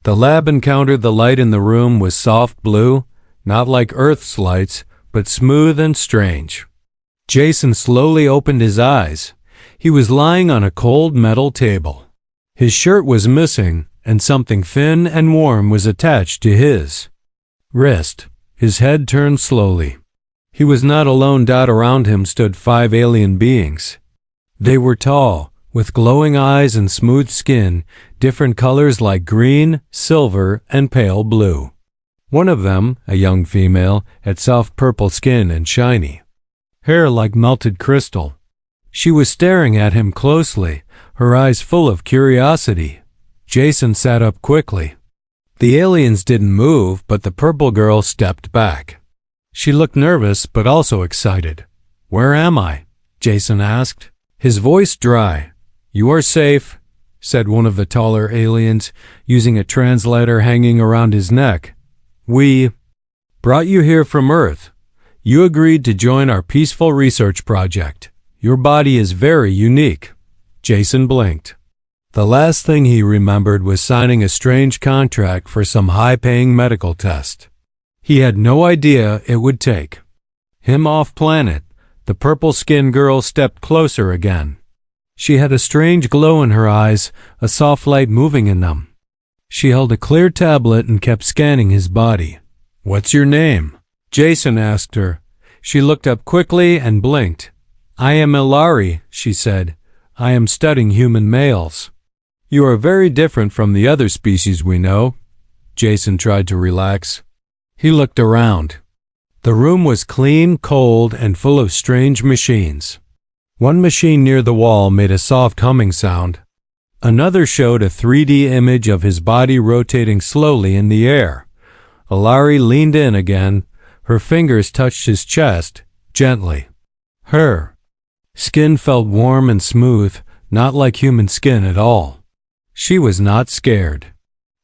The lab encountered the light in the room was soft blue, not like Earth's lights, but smooth and strange. Jason slowly opened his eyes. He was lying on a cold metal table. His shirt was missing, and something thin and warm was attached to his wrist. His head turned slowly. He was not alone. Around him stood 5 alien beings. They were tall, with glowing eyes and smooth skin, different colors like green, silver, and pale blue. One of them, a young female, had soft purple skin and shiny hair like melted crystal. She was staring at him closely, her eyes full of curiosity. Jason sat up quickly. The aliens didn't move, but the purple girl stepped back. She looked nervous but also excited. "Where am I?" Jason asked, his voice dry. "You are safe," said one of the taller aliens, using a translator hanging around his neck. "We brought you here from Earth. You agreed to join our peaceful research project. Your body is very unique." Jason blinked. The last thing he remembered was signing a strange contract for some high-paying medical test. He had no idea it would take him off-planet. The purple-skinned girl stepped closer again. She had a strange glow in her eyes, a soft light moving in them. She held a clear tablet and kept scanning his body. "What's your name?" Jason asked her. She looked up quickly and blinked. "I am Ilari," she said. "I am studying human males." "You are very different from the other species we know." Jason tried to relax. He looked around. The room was clean, cold, and full of strange machines. One machine near the wall made a soft humming sound. Another showed a 3D image of his body rotating slowly in the air. Ilari leaned in again. Her fingers touched his chest, gently. Her skin felt warm and smooth, not like human skin at all. She was not scared.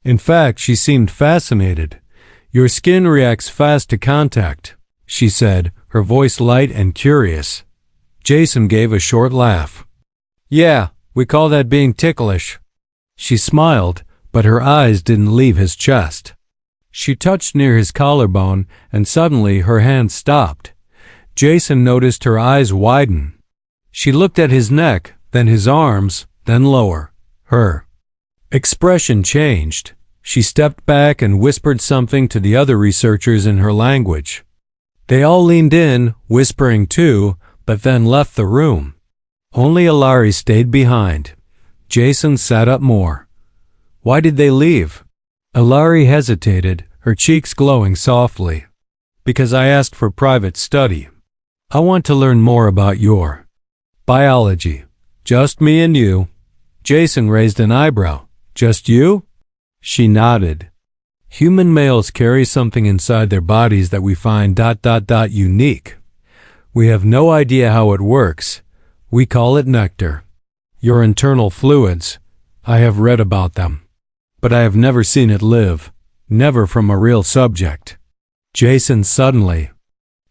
In fact, she seemed fascinated. "Your skin reacts fast to contact," she said, her voice light and curious. Jason gave a short laugh. "Yeah, we call that being ticklish." She smiled, but her eyes didn't leave his chest. She touched near his collarbone, and suddenly her hand stopped. Jason noticed her eyes widen. She looked at his neck, then his arms, then lower. Her expression changed. She stepped back and whispered something to the other researchers in her language. They all leaned in, whispering too, but then left the room. Only Ilari stayed behind. Jason sat up more. Why did they leave? Ilari hesitated, her cheeks glowing softly. "Because I asked for private study. I want to learn more about your biology. Just me and you." Jason raised an eyebrow. "Just you?" She nodded. "Human males carry something inside their bodies that we find ... unique. We have no idea how it works. We call it nectar. Your internal fluids. I have read about them. But I have never seen it live. Never from a real subject." Jason suddenly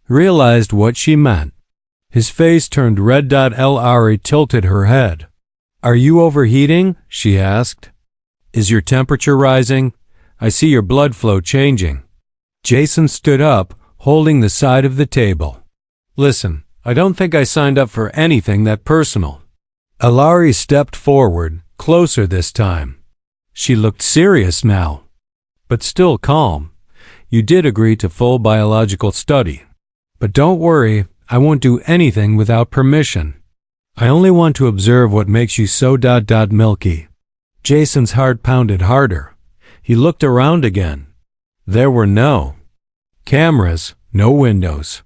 realized what she meant. His face turned red. Ilari tilted her head. "Are you overheating?" she asked. "Is your temperature rising? I see your blood flow changing." Jason stood up, holding the side of the table. "Listen, I don't think I signed up for anything that personal." Ilari stepped forward, closer this time. She looked serious now, but still calm. "You did agree to full biological study. But don't worry, I won't do anything without permission. I only want to observe what makes you so ... milky." Jason's heart pounded harder. He looked around again. There were no cameras, no windows.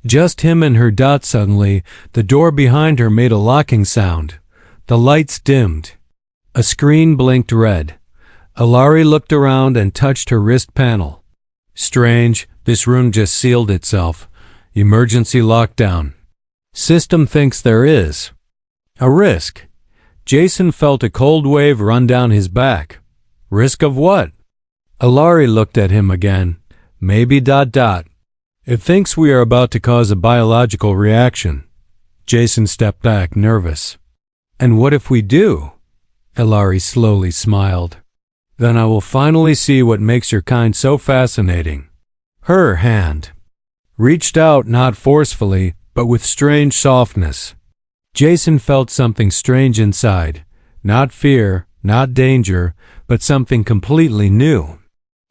Just him and her. Suddenly, the door behind her made a locking sound. The lights dimmed. A screen blinked red. Ilari looked around and touched her wrist panel. Strange, this room just sealed itself. Emergency lockdown. System thinks there is a risk. Jason felt a cold wave run down his back. Risk of what? Ilari looked at him again. Maybe ... It thinks we are about to cause a biological reaction. Jason stepped back, nervous. And what if we do? Ilari slowly smiled. Then I will finally see what makes your kind so fascinating. Her hand reached out, not forcefully, but with strange softness. Jason felt something strange inside. Not fear, not danger, but something completely new.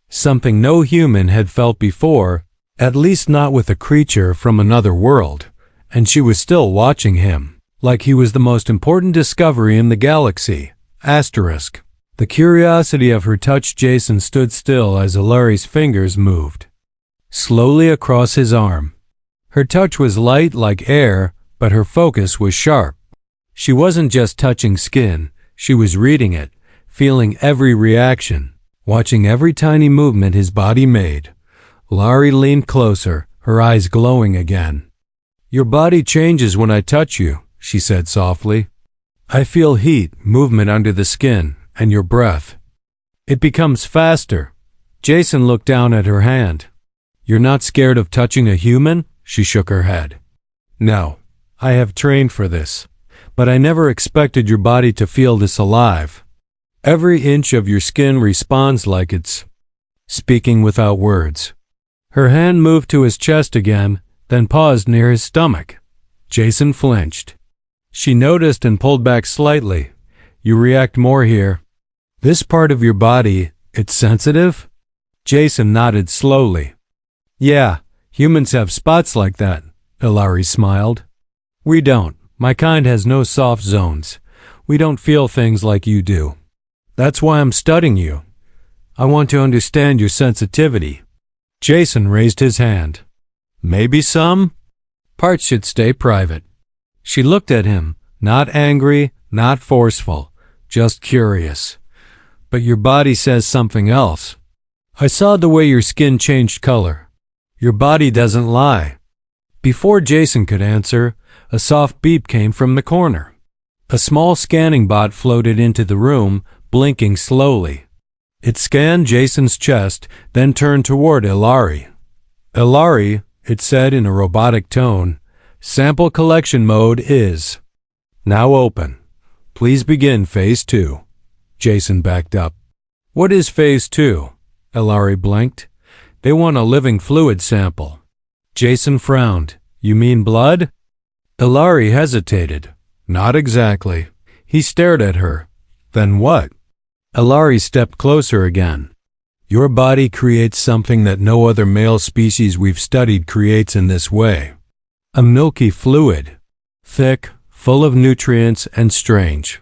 Something no human had felt before, at least not with a creature from another world. And she was still watching him, like he was the most important discovery in the galaxy. Asterisk. The curiosity of her touched Jason stood still as Ilari's fingers moved slowly across his arm. Her touch was light like air, but her focus was sharp. She wasn't just touching skin, she was reading it, feeling every reaction, watching every tiny movement his body made. Ilari leaned closer, her eyes glowing again. Your body changes when I touch you, she said softly. I feel heat, movement under the skin, and your breath. It becomes faster. Jason looked down at her hand. You're not scared of touching a human? She shook her head. No, I have trained for this, but I never expected your body to feel this alive. Every inch of your skin responds like it's speaking without words. Her hand moved to his chest again, then paused near his stomach. Jason flinched. She noticed and pulled back slightly. You react more here. This part of your body, it's sensitive? Jason nodded slowly. Yeah, humans have spots like that, Ilari smiled. We don't. My kind has no soft zones. We don't feel things like you do. That's why I'm studying you. I want to understand your sensitivity. Jason raised his hand. Maybe some? Parts should stay private. She looked at him, not angry, not forceful, just curious. But your body says something else. I saw the way your skin changed color. Your body doesn't lie. Before Jason could answer, a soft beep came from the corner. A small scanning bot floated into the room, blinking slowly. It scanned Jason's chest, then turned toward Ilari. Ilari, it said in a robotic tone, sample collection mode is now open. Please begin Phase 2. Jason backed up. What is Phase 2? Ilari blinked. They want a living fluid sample. Jason frowned. You mean blood? Ilari hesitated. Not exactly. He stared at her. Then what? Ilari stepped closer again. Your body creates something that no other male species we've studied creates in this way. A milky fluid. Thick, full of nutrients, and strange.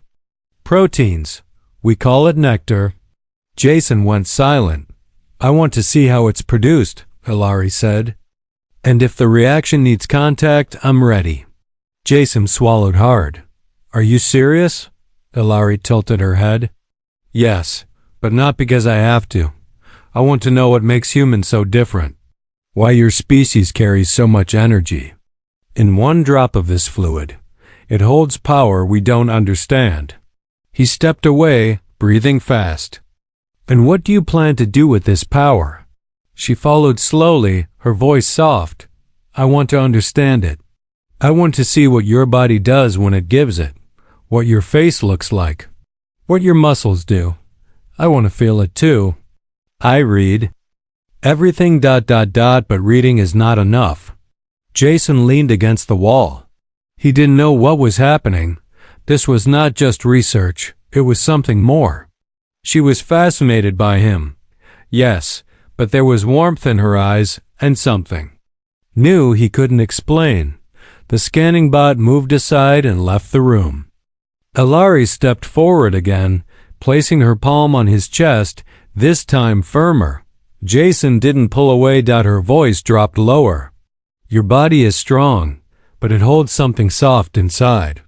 Proteins. We call it nectar. Jason went silent. I want to see how it's produced, Ilari said. And if the reaction needs contact, I'm ready. Jason swallowed hard. Are you serious? Ilari tilted her head. Yes, but not because I have to. I want to know what makes humans so different. Why your species carries so much energy. In one drop of this fluid, it holds power we don't understand. He stepped away, breathing fast. And what do you plan to do with this power? She followed slowly, her voice soft. I want to understand it. I want to see what your body does when it gives it, what your face looks like, what your muscles do. I want to feel it too. I read. Everything ... but reading is not enough. Jason leaned against the wall. He didn't know what was happening. This was not just research, it was something more. She was fascinated by him. Yes, but there was warmth in her eyes and something new he couldn't explain. The scanning bot moved aside and left the room. Ilari stepped forward again, placing her palm on his chest, this time firmer. Jason didn't pull away. Her voice dropped lower. Your body is strong, but it holds something soft inside.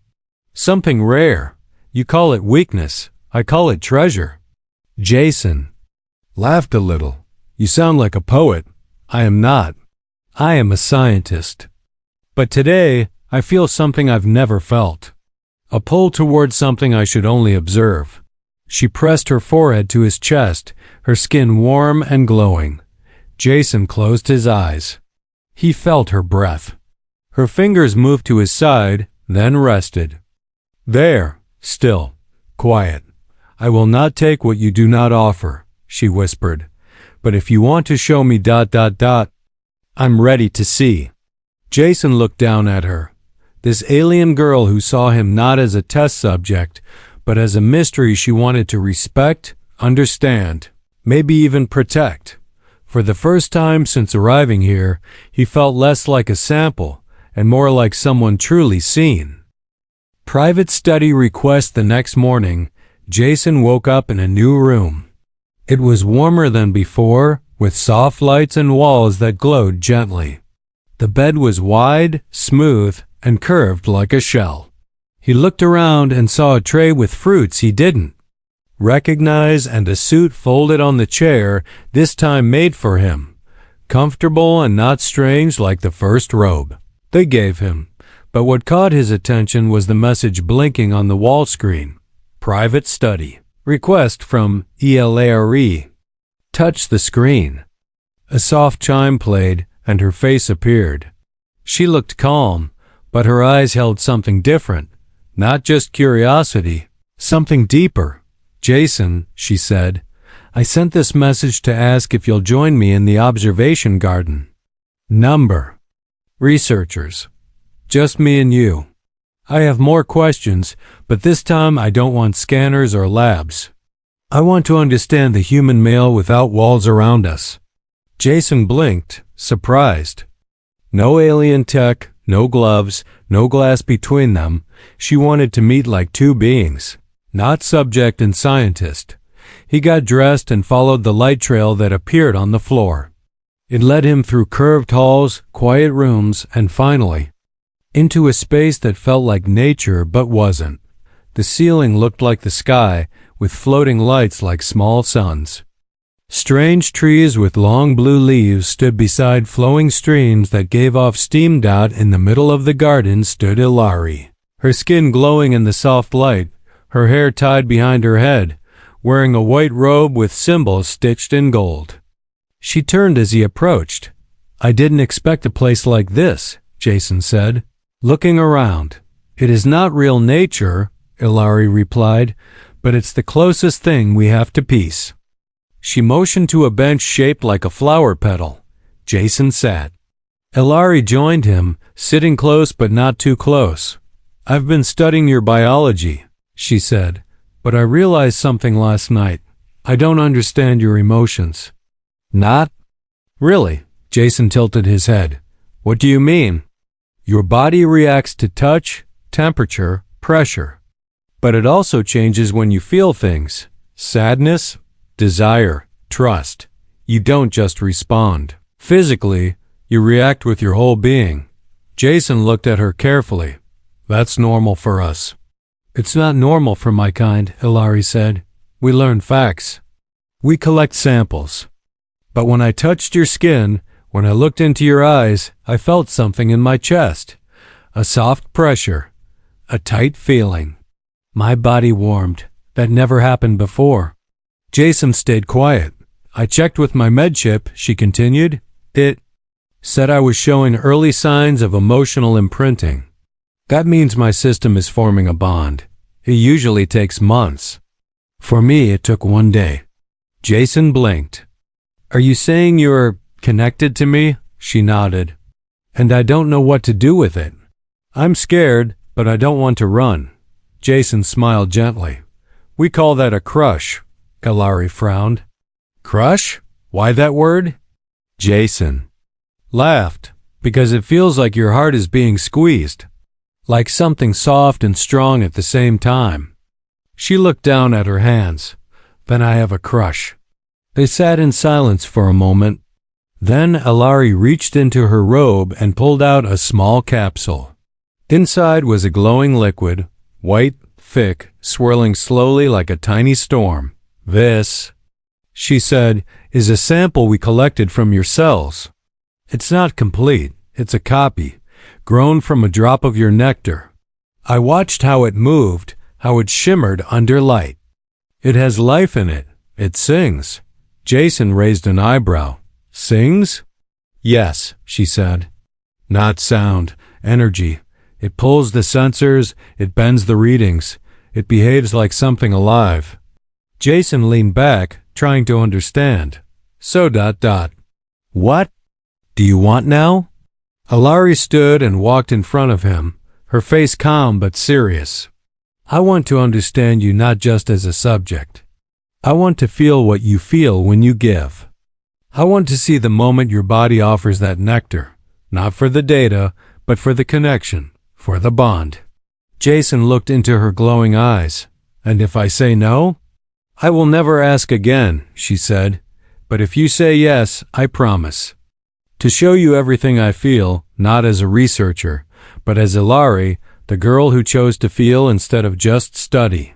Something rare. You call it weakness. I call it treasure. Jason laughed a little. You sound like a poet. I am not. I am a scientist. But today, I feel something I've never felt. A pull towards something I should only observe. She pressed her forehead to his chest, her skin warm and glowing. Jason closed his eyes. He felt her breath. Her fingers moved to his side, then rested. There, still, quiet. I will not take what you do not offer, she whispered. But if you want to show me ... I'm ready to see. Jason looked down at her. This alien girl who saw him not as a test subject, but as a mystery she wanted to respect, understand, maybe even protect. For the first time since arriving here, he felt less like a sample and more like someone truly seen. Private study request the next morning. Jason woke up in a new room. It was warmer than before, with soft lights and walls that glowed gently. The bed was wide, smooth, and curved like a shell. He looked around and saw a tray with fruits he didn't recognize and a suit folded on the chair, this time made for him. Comfortable and not strange like the first robe they gave him. But what caught his attention was the message blinking on the wall screen. Private study. Request from ELARE. Touch the screen. A soft chime played, and her face appeared. She looked calm, but her eyes held something different. Not just curiosity, something deeper. Jason, she said, I sent this message to ask if you'll join me in the observation garden. Number. Researchers. Just me and you. I have more questions, but this time I don't want scanners or labs. I want to understand the human male without walls around us. Jason blinked, surprised. No alien tech, no gloves, no glass between them. She wanted to meet like two beings, not subject and scientist. He got dressed and followed the light trail that appeared on the floor. It led him through curved halls, quiet rooms, and finally, into a space that felt like nature but wasn't. The ceiling looked like the sky, with floating lights like small suns. Strange trees with long blue leaves stood beside flowing streams that gave off steam. In the middle of the garden stood Ilari, her skin glowing in the soft light, her hair tied behind her head, wearing a white robe with symbols stitched in gold. She turned as he approached. I didn't expect a place like this, Jason said, looking around. It is not real nature, Ilari replied, but it's the closest thing we have to peace. She motioned to a bench shaped like a flower petal. Jason sat. Ilari joined him, sitting close but not too close. I've been studying your biology, she said, but I realized something last night. I don't understand your emotions. Not? Really? Jason tilted his head. What do you mean? Your body reacts to touch, temperature, pressure. But it also changes when you feel things. Sadness, desire, trust. You don't just respond. Physically, you react with your whole being. Jason looked at her carefully. That's normal for us. It's not normal for my kind, Ilari said. We learn facts. We collect samples. But when I touched your skin, when I looked into your eyes, I felt something in my chest. A soft pressure. A tight feeling. My body warmed. That never happened before. Jason stayed quiet. I checked with my med chip, she continued. It said I was showing early signs of emotional imprinting. That means my system is forming a bond. It usually takes months. For me, it took one day. Jason blinked. Are you saying you're connected to me? She nodded. And I don't know what to do with it. I'm scared, but I don't want to run. Jason smiled gently. We call that a crush. Ilari frowned. Crush? Why that word? Jason laughed, because it feels like your heart is being squeezed, like something soft and strong at the same time. She looked down at her hands. Then I have a crush. They sat in silence for a moment. Then Ilari reached into her robe and pulled out a small capsule. Inside was a glowing liquid, white, thick, swirling slowly like a tiny storm. This, she said, is a sample we collected from your cells. It's not complete. It's a copy, grown from a drop of your nectar. I watched how it moved, how it shimmered under light. It has life in it. It sings. Jason raised an eyebrow. Sings? Yes, she said. Not sound, energy. It pulls the sensors, it bends the readings. It behaves like something alive. Jason leaned back, trying to understand. So ... What do you want now? Alari stood and walked in front of him, her face calm but serious. I want to understand you not just as a subject. I want to feel what you feel when you give. I want to see the moment your body offers that nectar, not for the data, but for the connection, for the bond. Jason looked into her glowing eyes. And if I say no? I will never ask again, she said. But if you say yes, I promise to show you everything I feel, not as a researcher, but as Alari, the girl who chose to feel instead of just study.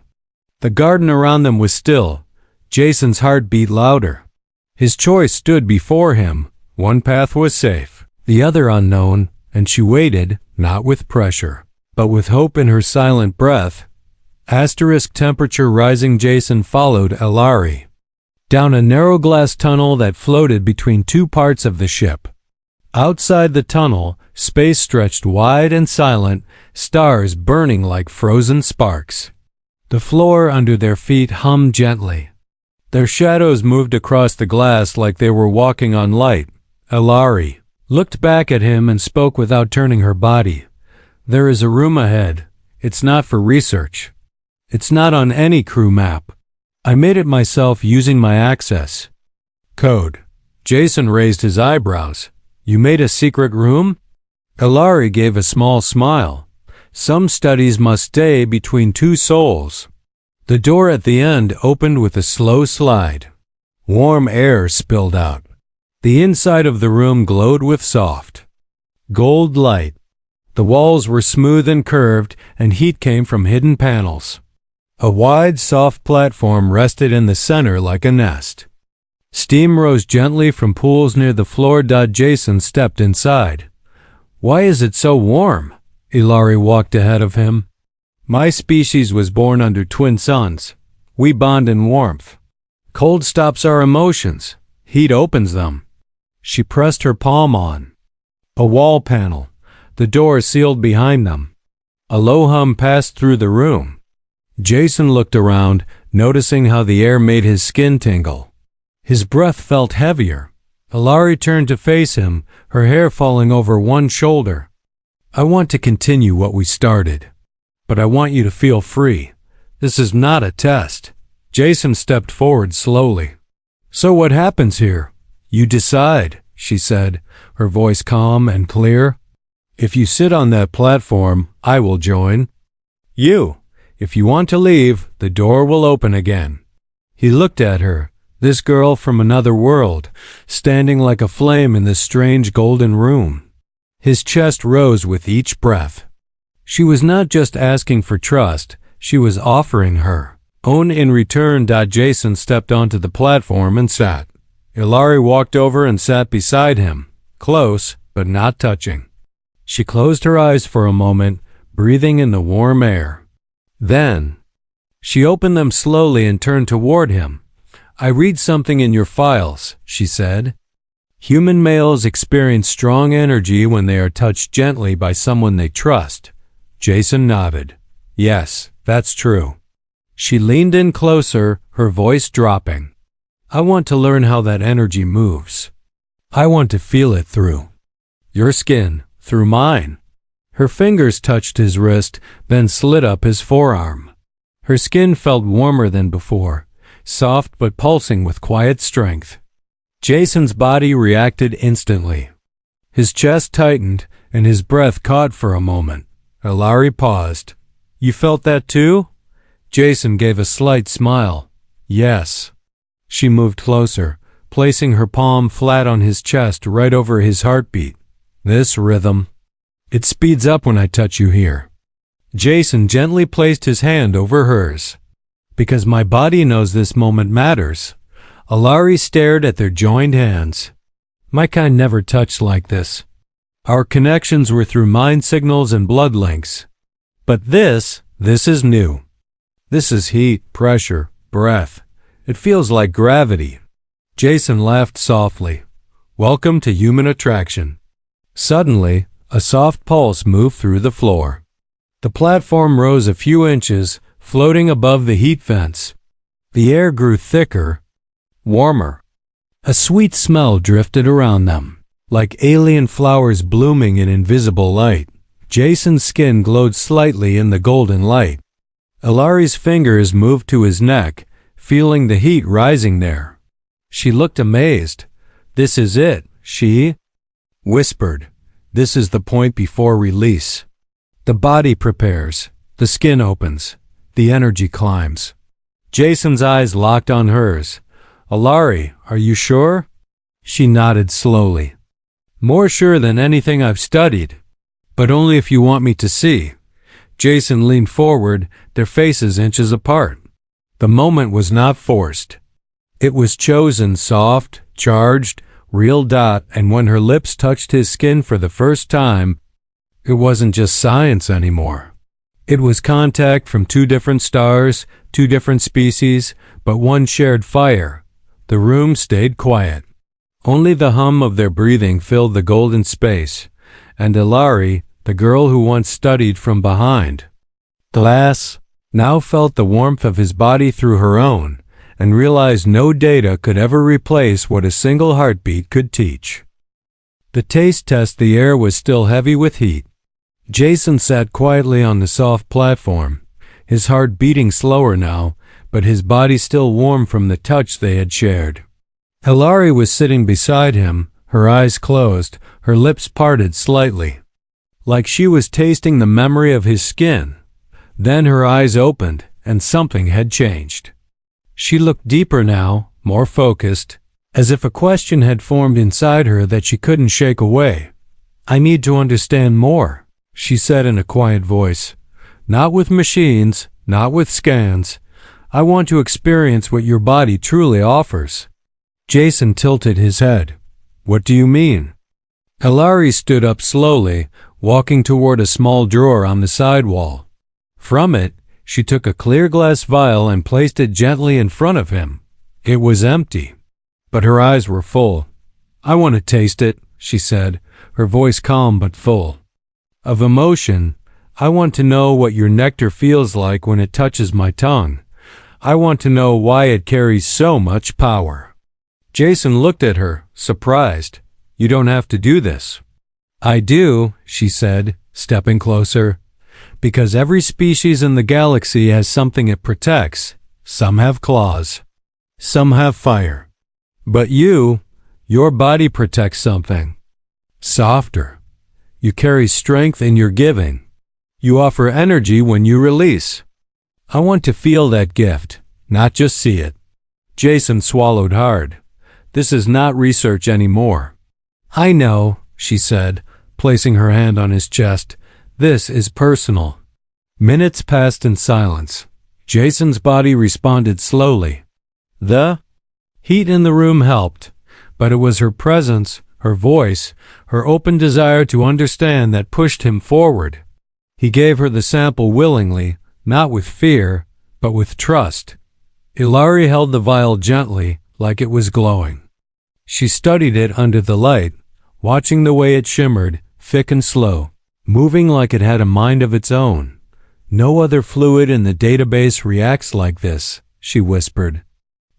The garden around them was still. Jason's heart beat louder. His choice stood before him. One path was safe, the other unknown, and she waited, not with pressure, but with hope in her silent breath. Asterisk temperature rising. Jason followed Alari down a narrow glass tunnel that floated between two parts of the ship. Outside the tunnel, space stretched wide and silent, stars burning like frozen sparks. The floor under their feet hummed gently. Their shadows moved across the glass like they were walking on light. Alari looked back at him and spoke without turning her body. There is a room ahead. It's not for research. It's not on any crew map. I made it myself using my access code. Jason raised his eyebrows. You made a secret room? Alari gave a small smile. Some studies must stay between two souls. The door at the end opened with a slow slide. Warm air spilled out. The inside of the room glowed with soft gold light. The walls were smooth and curved, and heat came from hidden panels. A wide, soft platform rested in the center like a nest. Steam rose gently from pools near the floor. Jason stepped inside. Why is it so warm? Alari walked ahead of him. My species was born under twin suns. We bond in warmth. Cold stops our emotions. Heat opens them. She pressed her palm on a wall panel. The door sealed behind them. A low hum passed through the room. Jason looked around, noticing how the air made his skin tingle. His breath felt heavier. Alari turned to face him, her hair falling over one shoulder. I want to continue what we started, but I want you to feel free. This is not a test. Jason stepped forward slowly. So what happens here? You decide, she said, her voice calm and clear. If you sit on that platform, I will join you. If you want to leave, the door will open again. He looked at her, this girl from another world, standing like a flame in this strange golden room. His chest rose with each breath. She was not just asking for trust, she was offering her own in return. Jason stepped onto the platform and sat. Alari walked over and sat beside him, close but not touching. She closed her eyes for a moment, breathing in the warm air. Then she opened them slowly and turned toward him. I read something in your files, she said. Human males experience strong energy when they are touched gently by someone they trust. Jason nodded. Yes, that's true. She leaned in closer, her voice dropping. I want to learn how that energy moves. I want to feel it through your skin, through mine. Her fingers touched his wrist, then slid up his forearm. Her skin felt warmer than before, soft but pulsing with quiet strength. Jason's body reacted instantly. His chest tightened, and his breath caught for a moment. Alari paused. You felt that too? Jason gave a slight smile. Yes. She moved closer, placing her palm flat on his chest right over his heartbeat. This rhythm. It speeds up when I touch you here. Jason gently placed his hand over hers. Because my body knows this moment matters. Alari stared at their joined hands. My kind never touched like this. Our connections were through mind signals and blood links. But this is new. This is heat, pressure, breath. It feels like gravity. Jason laughed softly. Welcome to human attraction. Suddenly, a soft pulse moved through the floor. The platform rose a few inches, floating above the heat vents. The air grew thicker, warmer. A sweet smell drifted around them, like alien flowers blooming in invisible light. Jason's skin glowed slightly in the golden light. Ilari's fingers moved to his neck, feeling the heat rising there. She looked amazed. "This is it," she whispered. "This is the point before release. The body prepares, the skin opens, the energy climbs." Jason's eyes locked on hers. "Ilari, are you sure?" She nodded slowly. "More sure than anything I've studied. But only if you want me to see." Jason leaned forward, their faces inches apart. The moment was not forced. It was chosen, soft, charged, real. And when her lips touched his skin for the first time, it wasn't just science anymore. It was contact from two different stars, two different species, but one shared fire. The room stayed quiet. Only the hum of their breathing filled the golden space, and Ilari, the girl who once studied from behind glass, now felt the warmth of his body through her own, and realized no data could ever replace what a single heartbeat could teach. The taste test. The air was still heavy with heat. Jason sat quietly on the soft platform, his heart beating slower now, but his body still warm from the touch they had shared. Ilari was sitting beside him, her eyes closed, her lips parted slightly, like she was tasting the memory of his skin. Then her eyes opened, and something had changed. She looked deeper now, more focused, as if a question had formed inside her that she couldn't shake away. "I need to understand more," she said in a quiet voice. "Not with machines, not with scans. I want to experience what your body truly offers." Jason tilted his head. "What do you mean?" Ilari stood up slowly, walking toward a small drawer on the side wall. From it, she took a clear glass vial and placed it gently in front of him. It was empty, but her eyes were full. "I want to taste it," she said, her voice calm but full of emotion. "I want to know what your nectar feels like when it touches my tongue. I want to know why it carries so much power." Jason looked at her, surprised. "You don't have to do this." "I do," she said, stepping closer. "Because every species in the galaxy has something it protects. Some have claws. Some have fire. But your body protects something softer. You carry strength in your giving. You offer energy when you release. I want to feel that gift, not just see it." Jason swallowed hard. "This is not research anymore." "I know," she said, placing her hand on his chest. "This is personal." Minutes passed in silence. Jason's body responded slowly. The heat in the room helped, but it was her presence, her voice, her open desire to understand that pushed him forward. He gave her the sample willingly, not with fear, but with trust. Ilari held the vial gently, like it was glowing. She studied it under the light, watching the way it shimmered, thick and slow, moving like it had a mind of its own. "No other fluid in the database reacts like this," she whispered.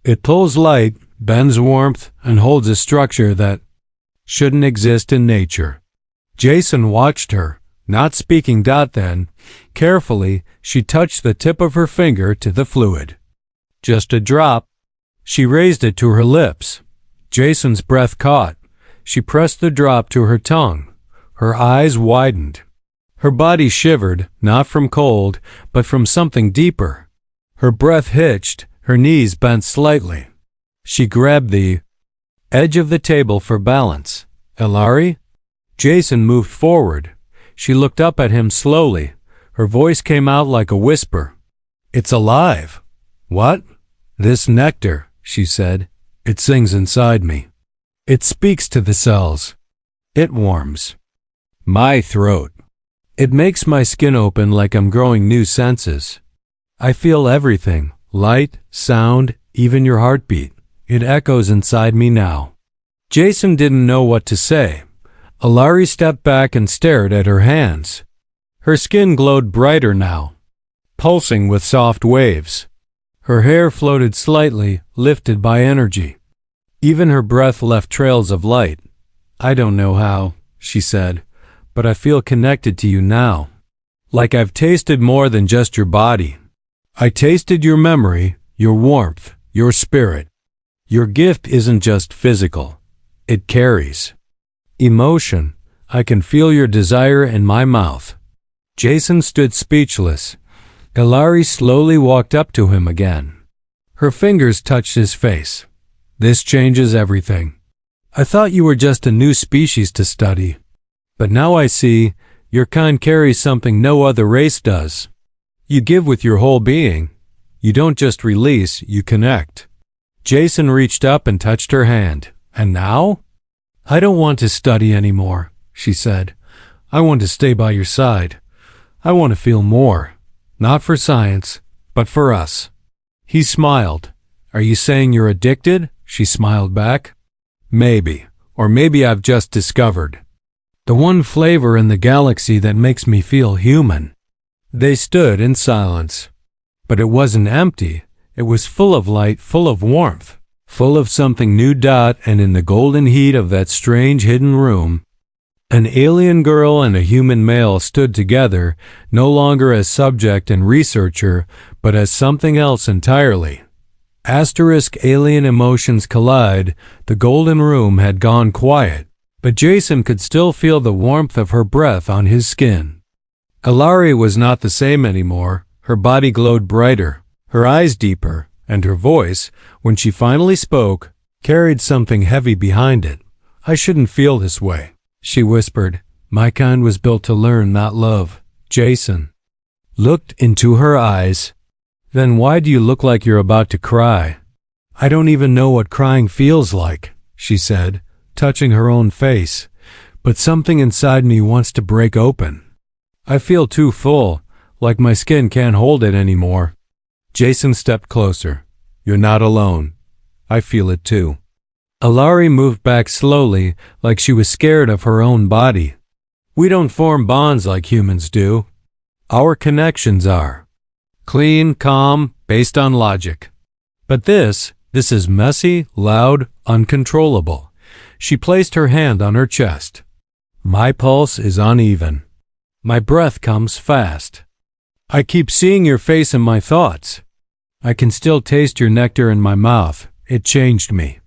"It pulls light, bends warmth, and holds a structure that shouldn't exist in nature." Jason watched her, not speaking. Then, carefully, she touched the tip of her finger to the fluid. "Just a drop." She raised it to her lips. Jason's breath caught. She pressed the drop to her tongue. Her eyes widened. Her body shivered, not from cold, but from something deeper. Her breath hitched, her knees bent slightly. She grabbed the edge of the table for balance. "Ilari?" Jason moved forward. She looked up at him slowly. Her voice came out like a whisper. "It's alive." "What?" "This nectar," she said. "It sings inside me. It speaks to the cells. It warms my throat. It makes my skin open like I'm growing new senses. I feel everything, light, sound, even your heartbeat. It echoes inside me now." Jason didn't know what to say. Ilari stepped back and stared at her hands. Her skin glowed brighter now, pulsing with soft waves. Her hair floated slightly, lifted by energy. Even her breath left trails of light. I don't know how, she said, but I feel connected to you now. Like I've tasted more than just your body. I tasted your memory, your warmth, your spirit. Your gift isn't just physical. It carries emotion. I can feel your desire in my mouth. Jason stood speechless. Hilary slowly walked up to him again. Her fingers touched his face. This changes everything. I thought you were just a new species to study. But now I see, your kind carries something no other race does. You give with your whole being. You don't just release, you connect. Jason reached up and touched her hand. And now? I don't want to study anymore, she said. I want to stay by your side. I want to feel more. Not for science, but for us. He smiled. Are you saying you're addicted? She smiled back. Maybe. Or maybe I've just discovered the one flavor in the galaxy that makes me feel human. They stood in silence. But it wasn't empty. It was full of light, full of warmth, full of something new. And in the golden heat of that strange hidden room, an alien girl and a human male stood together, no longer as subject and researcher, but as something else entirely. Alien emotions collide. The golden room had gone quiet, but Jason could still feel the warmth of her breath on his skin. Hilary was not the same anymore. Her body glowed brighter, her eyes deeper, and her voice, when she finally spoke, carried something heavy behind it. I shouldn't feel this way, she whispered. My kind was built to learn, not love. Jason looked into her eyes. Then why do you look like you're about to cry? I don't even know what crying feels like, she said, touching her own face. But something inside me wants to break open. I feel too full, like my skin can't hold it anymore. Jason stepped closer. You're not alone. I feel it too. Hilary moved back slowly, like she was scared of her own body. We don't form bonds like humans do. Our connections are clean, calm, based on logic. But this is messy, loud, uncontrollable. She placed her hand on her chest. My pulse is uneven. My breath comes fast. I keep seeing your face in my thoughts. I can still taste your nectar in my mouth. It changed me.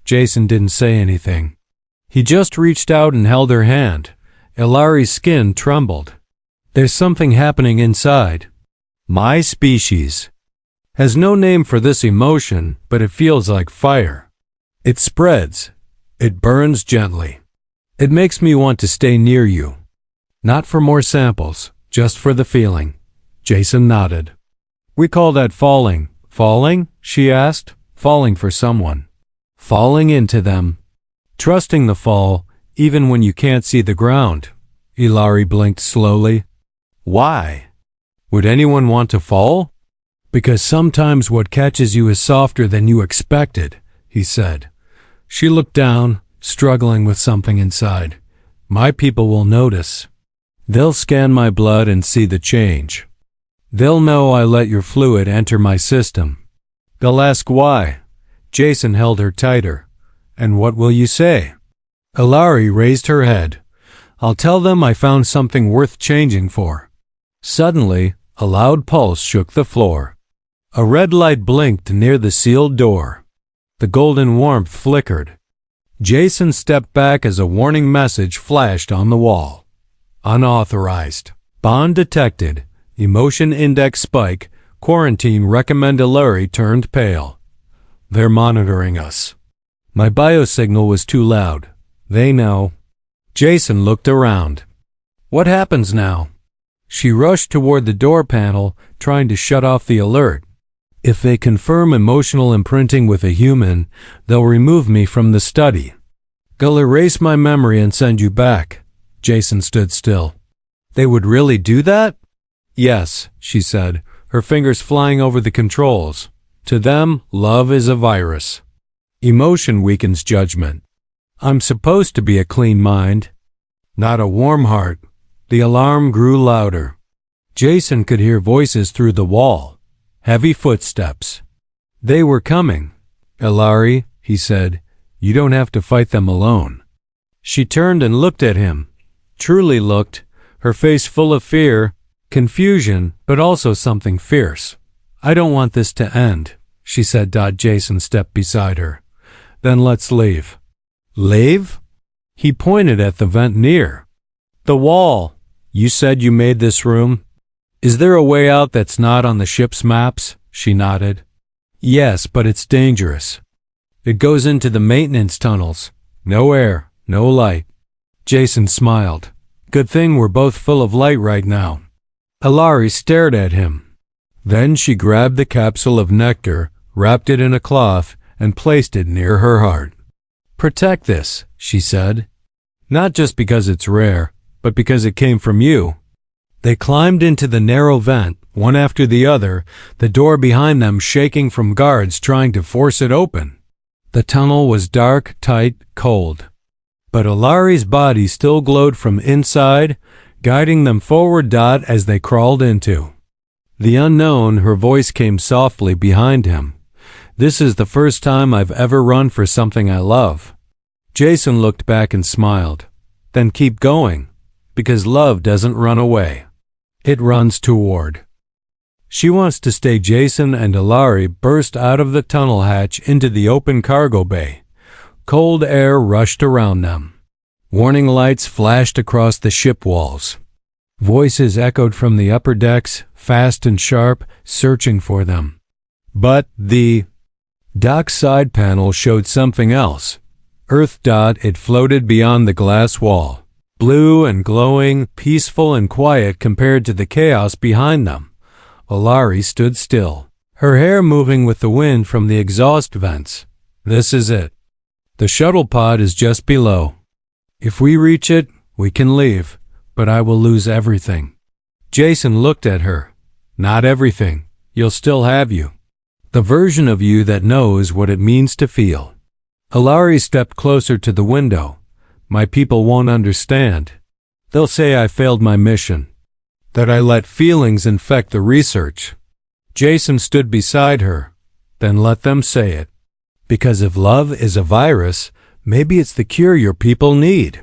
Jason didn't say anything. He just reached out and held her hand. Hilary's skin trembled. There's something happening inside. My species has no name for this emotion, but it feels like fire. It spreads. It burns gently. It makes me want to stay near you. Not for more samples, just for the feeling. Jason nodded. We call that falling. Falling? She asked. Falling for someone. Falling into them. Trusting the fall, even when you can't see the ground. Hilary blinked slowly. Why? Would anyone want to fall? Because sometimes what catches you is softer than you expected, he said. She looked down, struggling with something inside. My people will notice. They'll scan my blood and see the change. They'll know I let your fluid enter my system. They'll ask why. Jason held her tighter. And what will you say? Hilary raised her head. I'll tell them I found something worth changing for. Suddenly, a loud pulse shook the floor. A red light blinked near the sealed door. The golden warmth flickered. Jason stepped back as a warning message flashed on the wall. Unauthorized. Bond detected. Emotion index spike. Quarantine recommend. Hilary turned pale. They're monitoring us. My biosignal was too loud. They know. Jason looked around. What happens now? She rushed toward the door panel, trying to shut off the alert. If they confirm emotional imprinting with a human, they'll remove me from the study. They'll erase my memory and send you back. Jason stood still. They would really do that? Yes, she said, her fingers flying over the controls. To them, love is a virus. Emotion weakens judgment. I'm supposed to be a clean mind, not a warm heart. The alarm grew louder. Jason could hear voices through the wall. Heavy footsteps. They were coming. Ilari, he said, you don't have to fight them alone. She turned and looked at him. Truly looked, her face full of fear, confusion, but also something fierce. I don't want this to end, she said. Jason stepped beside her. Then let's leave. Leave? He pointed at the vent near. The wall. You said you made this room? Is there a way out that's not on the ship's maps? She nodded. Yes, but it's dangerous. It goes into the maintenance tunnels. No air, no light. Jason smiled. Good thing we're both full of light right now. Ilari stared at him. Then she grabbed the capsule of nectar, wrapped it in a cloth, and placed it near her heart. Protect this, she said. Not just because it's rare, but because it came from you. They climbed into the narrow vent, one after the other, the door behind them shaking from guards trying to force it open. The tunnel was dark, tight, cold. But Ilari's body still glowed from inside, guiding them forward. As they crawled into the unknown, her voice came softly behind him. This is the first time I've ever run for something I love. Jason looked back and smiled. Then keep going, because love doesn't run away. It runs toward. She wants to stay. Jason and Ilari burst out of the tunnel hatch into the open cargo bay. Cold air rushed around them. Warning lights flashed across the ship walls. Voices echoed from the upper decks, fast and sharp, searching for them. But the dock side panel showed something else. Earth. It floated beyond the glass wall. Blue and glowing, peaceful and quiet compared to the chaos behind them. Ilari stood still, her hair moving with the wind from the exhaust vents. This is it. The shuttle pod is just below. If we reach it, we can leave, but I will lose everything. Jason looked at her. Not everything. You'll still have you. The version of you that knows what it means to feel. Ilari stepped closer to the window. My people won't understand. They'll say I failed my mission, that I let feelings infect the research. Jason stood beside her. Then let them say it. Because if love is a virus, maybe it's the cure your people need.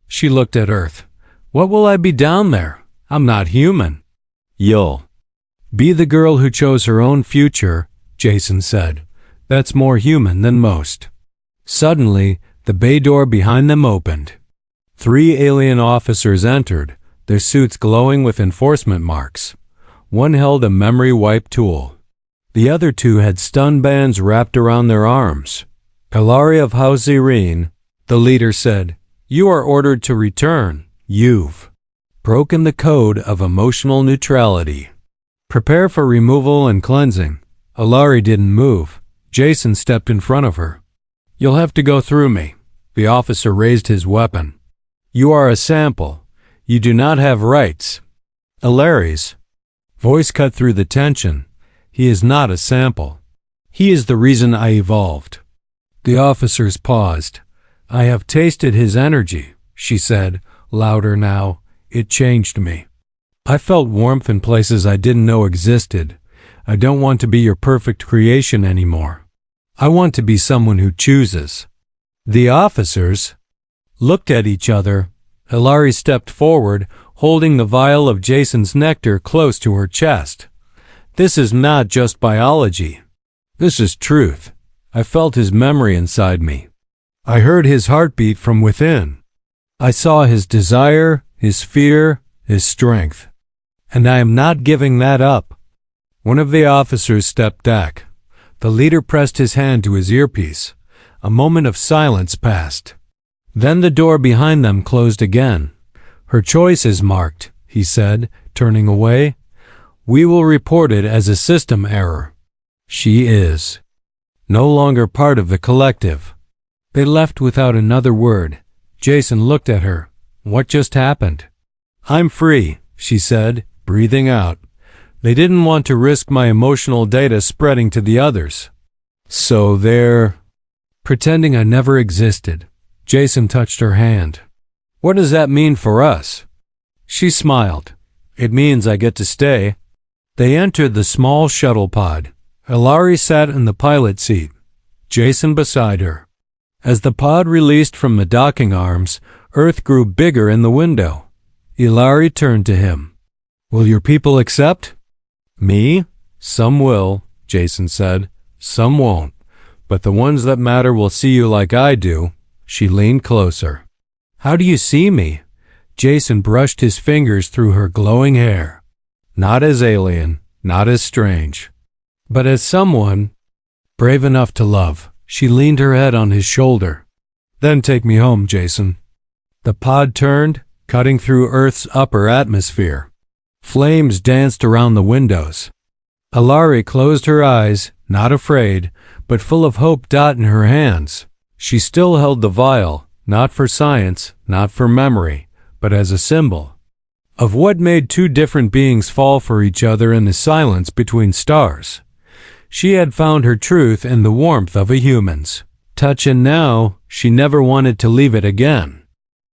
She looked at Earth. What will I be down there? I'm not human. You'll be the girl who chose her own future, Jason said. That's more human than most. Suddenly, the bay door behind them opened. 3 alien officers entered, their suits glowing with enforcement marks. One held a memory wipe tool. The other 2 had stun bands wrapped around their arms. Ilari of House Irene, the leader said, you are ordered to return. You've broken the code of emotional neutrality. Prepare for removal and cleansing. Ilari didn't move. Jason stepped in front of her. You'll have to go through me. The officer raised his weapon. You are a sample. You do not have rights. Ilari's voice cut through the tension. He is not a sample. He is the reason I evolved. The officers paused. I have tasted his energy, she said, louder now. It changed me. I felt warmth in places I didn't know existed. I don't want to be your perfect creation anymore. I want to be someone who chooses. The officers looked at each other. Ilari stepped forward, holding the vial of Jason's nectar close to her chest. This is not just biology. This is truth. I felt his memory inside me. I heard his heartbeat from within. I saw his desire, his fear, his strength. And I am not giving that up. One of the officers stepped back. The leader pressed his hand to his earpiece. A moment of silence passed. Then the door behind them closed again. Her choice is marked, he said, turning away. We will report it as a system error. She is no longer part of the collective. They left without another word. Jason looked at her. What just happened? I'm free, she said, breathing out. They didn't want to risk my emotional data spreading to the others. So they're pretending I never existed. Jason touched her hand. What does that mean for us? She smiled. It means I get to stay. They entered the small shuttle pod. Hilary sat in the pilot seat, Jason beside her. As the pod released from the docking arms, Earth grew bigger in the window. Hilary turned to him. "Will your people accept?" "Me? Some will," Jason said. "Some won't. But the ones that matter will see you like I do." She leaned closer. "How do you see me?" Jason brushed his fingers through her glowing hair. "Not as alien, not as strange, but as someone brave enough to love." She leaned her head on his shoulder. "Then take me home, Jason." The pod turned, cutting through Earth's upper atmosphere. Flames danced around the windows. Hilary closed her eyes, not afraid, but full of hope. In her hands, she still held the vial, not for science, not for memory, but as a symbol of what made two different beings fall for each other in the silence between stars. She had found her truth in the warmth of a human's touch, and now she never wanted to leave it again.